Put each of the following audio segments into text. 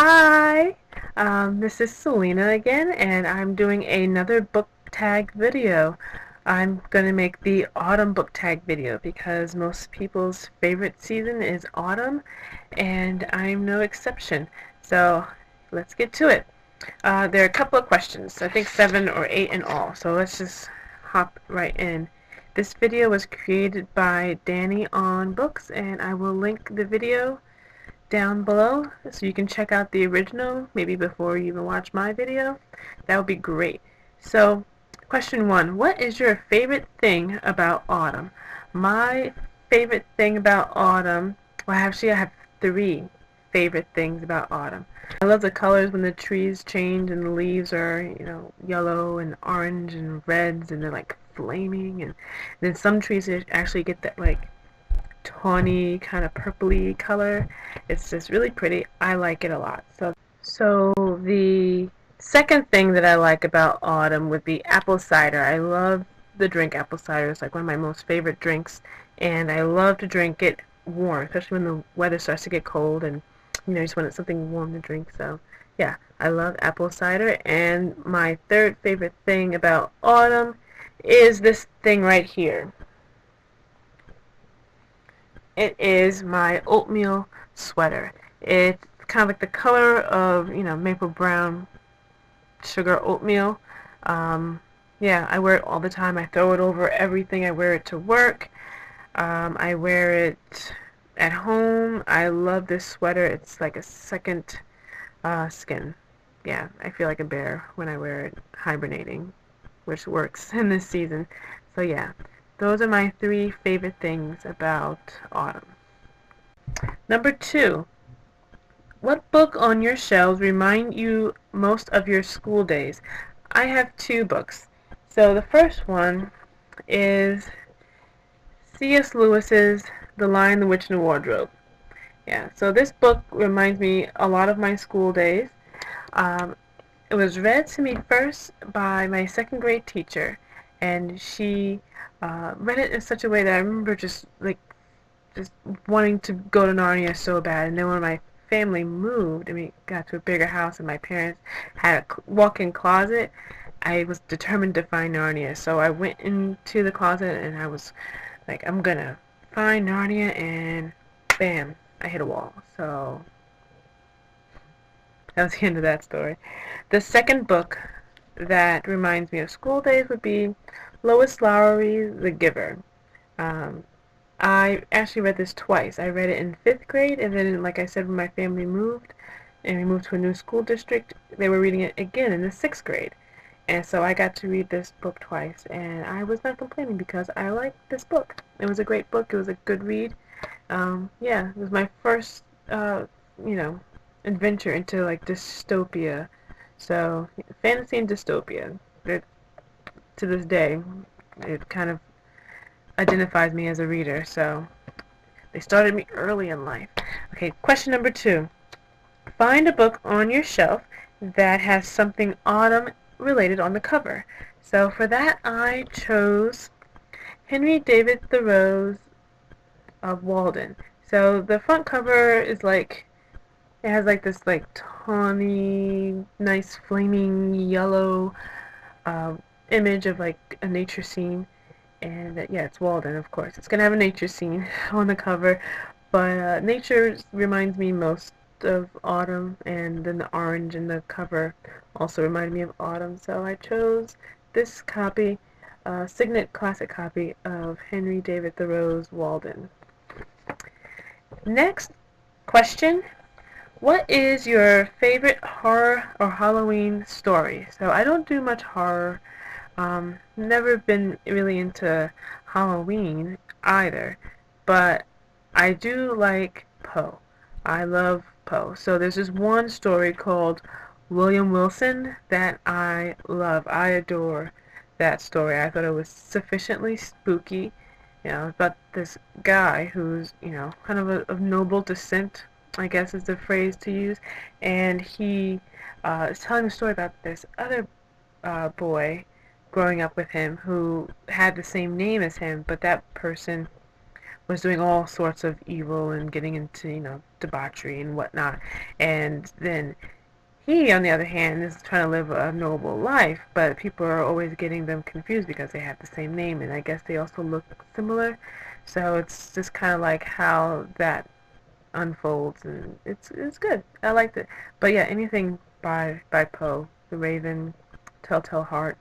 Hi, this is Selena again, and I'm doing another book tag video. I'm going to make the autumn book tag video because most people's favorite season is autumn, and I'm no exception. So let's get to it. There are a couple of questions, I think 7 or 8 in all, so let's just hop right in. This video was created by Danny on Books, and I will link the video down below so you can check out the original maybe before you even watch my video. That would be great. So question 1, what is your favorite thing about autumn? My favorite thing about autumn, well actually I have 3 favorite things about autumn. I love the colors when the trees change and the leaves are, yellow and orange and reds and they're like flaming, and then some trees actually get that like tawny kind of purpley color. It's just really pretty. I like it a lot. So the second thing that I like about autumn would be apple cider. I love the drink apple cider. It's like one of my most favorite drinks, and I love to drink it warm, especially when the weather starts to get cold and you just want something warm to drink. So yeah, I love apple cider. And my third favorite thing about autumn is this thing right here. It is my oatmeal sweater. It's kind of like the color of, maple brown sugar oatmeal. Yeah, I wear it all the time. I throw it over everything. I wear it to work. I wear it at home. I love this sweater. It's like a second skin. Yeah, I feel like a bear when I wear it hibernating, which works in this season. So yeah, those are my 3 favorite things about autumn. Number 2, what book on your shelves remind you most of your school days? I have 2 books. So the first one is C.S. Lewis's The Lion, the Witch, and the Wardrobe. Yeah, so this book reminds me a lot of my school days. Um, it was read to me first by my 2nd grade teacher, and she read it in such a way that I remember just wanting to go to Narnia so bad. And then when my family moved and we got to a bigger house and my parents had a walk-in closet, I was determined to find Narnia. So I went into the closet and I was like, I'm gonna find Narnia, and bam, I hit a wall. So that was the end of that story. The second book that reminds me of school days would be Lois Lowry, The Giver. Um, I actually read this twice. I read it in 5th grade, and then, like I said, when my family moved, and we moved to a new school district, they were reading it again in the 6th grade. And so I got to read this book twice, and I was not complaining because I liked this book. It was a great book. It was a good read. Yeah, it was my first, adventure into, like, dystopia. So, fantasy and dystopia. To this day, it kind of identifies me as a reader, so they started me early in life. Okay, question number 2. Find a book on your shelf that has something autumn related on the cover. So for that, I chose Henry David Thoreau's of Walden. So the front cover is like, it has like this like tawny, nice flaming yellow image of like a nature scene. And yeah, it's Walden, of course. It's going to have a nature scene on the cover, but nature reminds me most of autumn, and then the orange in the cover also reminded me of autumn, so I chose this copy, Signet Classic copy of Henry David Thoreau's Walden. Next question. What is your favorite horror or Halloween story? So I don't do much horror. Never been really into Halloween either, but I do like Poe. I love Poe. So there's this one story called William Wilson that I love. I adore that story. I thought it was sufficiently spooky. About this guy who's, kind of noble descent, I guess is the phrase to use, and he is telling a story about this other boy growing up with him who had the same name as him, but that person was doing all sorts of evil and getting into, debauchery and whatnot. And then he, on the other hand, is trying to live a noble life, but people are always getting them confused because they have the same name, and I guess they also look similar. So it's just kind of like how that unfolds, and it's good. I liked it. But yeah, anything by Poe, The Raven, Telltale Heart,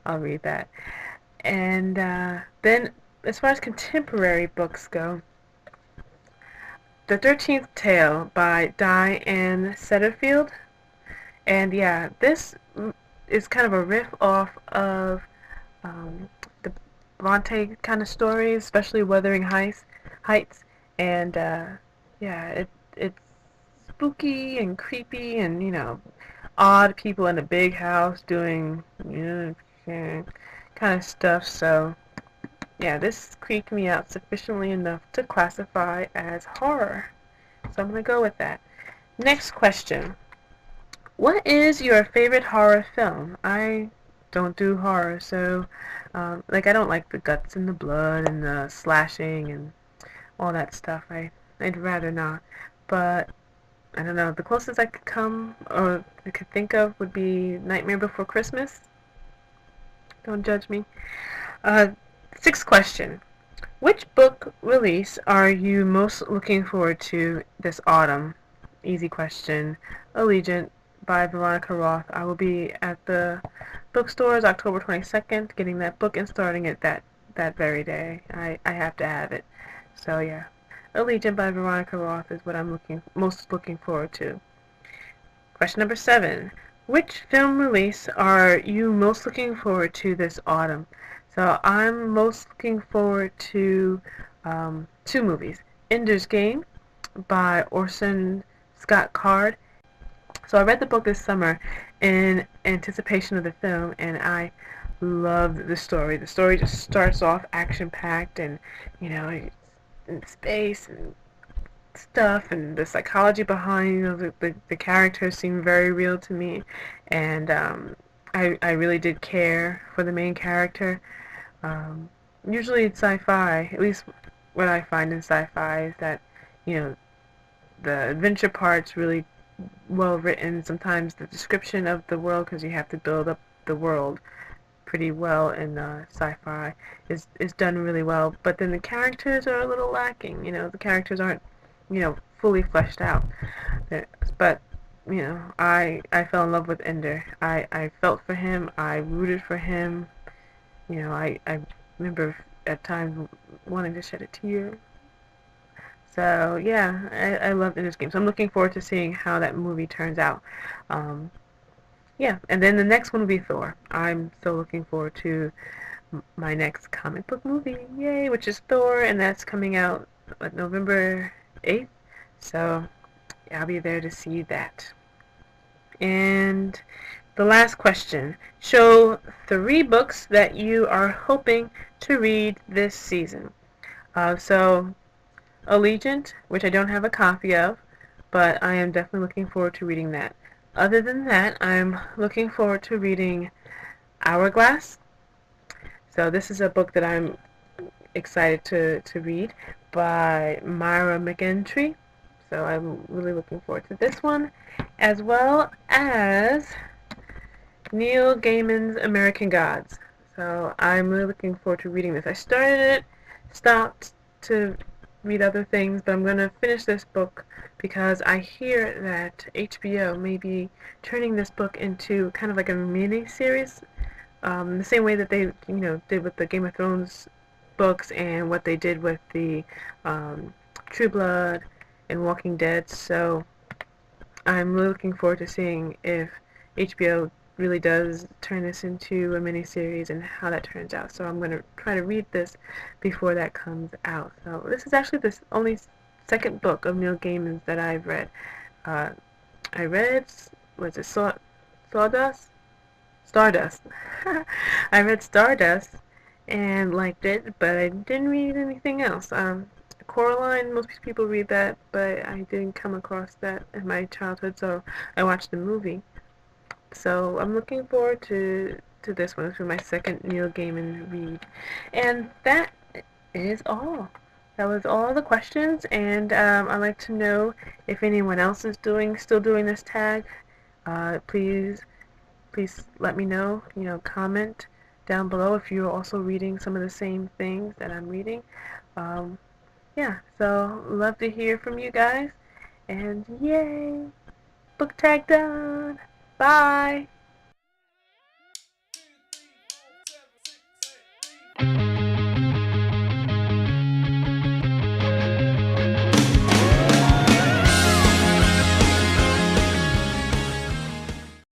I'll read that. And then, as far as contemporary books go, The 13th Tale by Diane Setterfield. And yeah, this is kind of a riff off of the Bronte kind of stories, especially Wuthering Heights. And yeah, it's spooky and creepy, and odd people in a big house doing kind of stuff. So yeah, this creeped me out sufficiently enough to classify as horror. So I'm gonna go with that. Next question. What is your favorite horror film? I don't do horror, so I don't like the guts and the blood and the slashing and all that stuff. I'd rather not. But I don't know. The closest I could come or I could think of would be Nightmare Before Christmas. Don't judge me. Uh, Sixth question. Which book release are you most looking forward to this autumn? Easy question. Allegiant by Veronica Roth. I will be at the bookstores October 22nd getting that book and starting it that very day. I have to have it. So yeah. Allegiant by Veronica Roth is what I'm most looking forward to. Question number 7. Which film release are you most looking forward to this autumn? So I'm most looking forward to two movies. Ender's Game by Orson Scott Card. So I read the book this summer in anticipation of the film, and I loved the story. The story just starts off action-packed, and it's in space and stuff, and the psychology behind the characters seemed very real to me, and I really did care for the main character. Usually it's sci-fi, at least what I find in sci-fi is that the adventure part's really well written. Sometimes the description of the world, because you have to build up the world pretty well in sci-fi, is done really well. But then the characters are a little lacking. The characters aren't fully fleshed out. But I fell in love with Ender. I felt for him. I rooted for him. I remember at times wanting to shed a tear. So yeah, I love Ender's Game. So I'm looking forward to seeing how that movie turns out. Yeah, and then the next one will be Thor. I'm so looking forward to my next comic book movie, yay, which is Thor, and that's coming out November 8th. So yeah, I'll be there to see that. And the last question. Show 3 books that you are hoping to read this season. So Allegiant, which I don't have a copy of, but I am definitely looking forward to reading that. Other than that, I'm looking forward to reading Hourglass. So this is a book that I'm excited to read by Myra McEntry. So I'm really looking forward to this one, as well as Neil Gaiman's American Gods. So I'm really looking forward to reading this. I started it, stopped to read other things, but I'm going to finish this book because I hear that HBO may be turning this book into kind of like a mini-series, the same way that they did with the Game of Thrones books and what they did with the True Blood and Walking Dead. So I'm really looking forward to seeing if HBO really does turn this into a miniseries and how that turns out. So I'm going to try to read this before that comes out. So this is actually the only second book of Neil Gaiman's that I've read. I read, was it Sawdust? Stardust. I read Stardust and liked it, but I didn't read anything else. Coraline, most people read that, but I didn't come across that in my childhood, so I watched the movie. So I'm looking forward to this one. This will be my second Neil Gaiman read. And that is all. that was all the questions, and I'd like to know if anyone else is still doing this tag. Please let me know. Comment down below if you're also reading some of the same things that I'm reading. Um, yeah, so love to hear from you guys, and yay, book tag done. Bye.